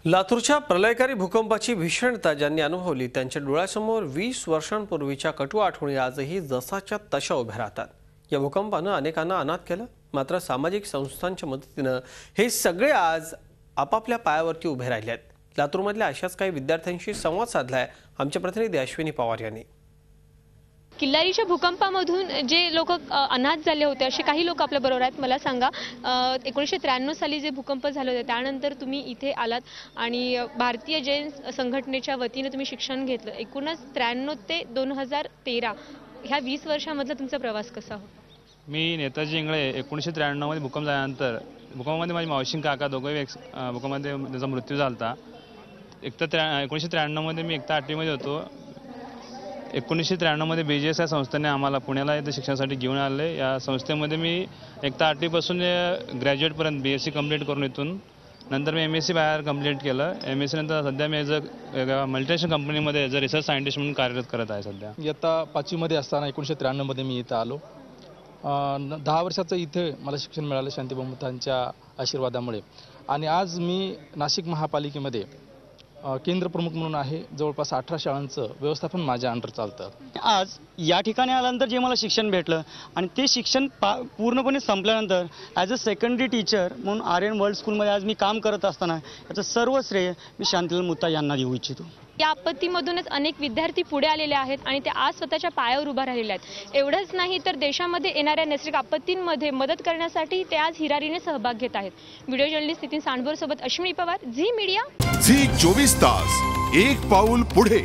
लातूरच्या प्रलयकारी भूकंपाची भीषणता ज्यांनी अनुभवली त्यांच्या डोळ्यासमोर 20 वर्षांपूर्वीच्या कटू आठवणी आजही जसाच्या तशा उभ्या राहतात। या भूकंपाने अनेकांना अनाथ केलं, मात्र सामाजिक संस्थांच्या मदतीने हे सगळे आज आपापल्या पायावरती उभे राहिले आहेत। लातूरमधल्या अशाच काही विद्यार्थ्यांशी संवाद साधलाय आमचे प्रतिनिधी अश्विनी पवार यांनी। किल्लारीच्या भूकंपामधून जे लोक अनाथ झाले होते असे काही लोक आपल्या बरोबर आहेत। मला सांगा, 1993 साली जे भूकंप झाले होते त्यानंतर तुम्ही इथे आलात आणि भारतीय जैन संघटनेच्या वतीने तुम्ही शिक्षण घेतलं। 1993 ते 2013 ह्या 20 वर्षांमधला तुमचा प्रवास कसा होता? मी नेताजी इंगळे 1993 मध्ये भूकंप झाल्यानंतर भूकंपामध्ये माझी मावशी काका दोघंही भूकंपामध्ये त्यांचा मृत्यू झाला। एक तर 1993 मध्ये मी एकता 8वी मध्ये होतो। 1993 मध्ये BGS या संस्थेने आम्हाला पुण्याला इथे शिक्षणासाठी घेऊन आले। या संस्थेमध्ये मी एकता 8वी पासून ग्रॅज्युएटपर्यंत BSc कंप्लीट करून इथून नंतर मी MSc बाहेर कंप्लीट केलं। MSc नंतर सध्या मी मल्टीनॅशनल कंपनीमध्ये ॲज अ रिसर्च सायंटिस्ट म्हणून कार्यरत करत आहे। सध्या इयत्ता 5वी मध्ये असताना 1993 मध्ये मी इथं आलो। 10 वर्षाचं इथे मला शिक्षण मिळालं शांतीबंधूंच्या आशीर्वादामुळे। आणि आज मी नाशिक महापालिकेमध्ये केंद्र प्रमुख म्हणून आहे। जवळपास 18 शाळांचं व्यवस्थापन माझ्या अंडर चालतं। आज या ठिकाणी आल्यानंतर जे मला शिक्षण भेटलं आणि ते शिक्षण पूर्णपणे संपल्यानंतर ॲज अ सेकंडरी टीचर म्हणून आर्यन वर्ल्ड स्कूलमध्ये आज मी काम करत असताना याचं सर्व श्रेय मी शांतीलाल मुत्ता यांना देऊ इच्छितो। या आपत्तीमधूनच अनेक विद्यार्थी पुढे आलेले आहेत आणि ते आज स्वतःच्या पायावर उभा राहिलेले आहेत। एवढंच नाही तर देशामध्ये येणाऱ्या नैसर्गिक आपत्तींमध्ये मदत करण्यासाठी ते आज हिरारीने सहभाग घेत आहेत। व्हिडिओ जर्नलिस्ट नितीन सांडभोर सोबत Ashwini Pawar, Zee Media. Zee 24 तास एक पाऊल पुढे।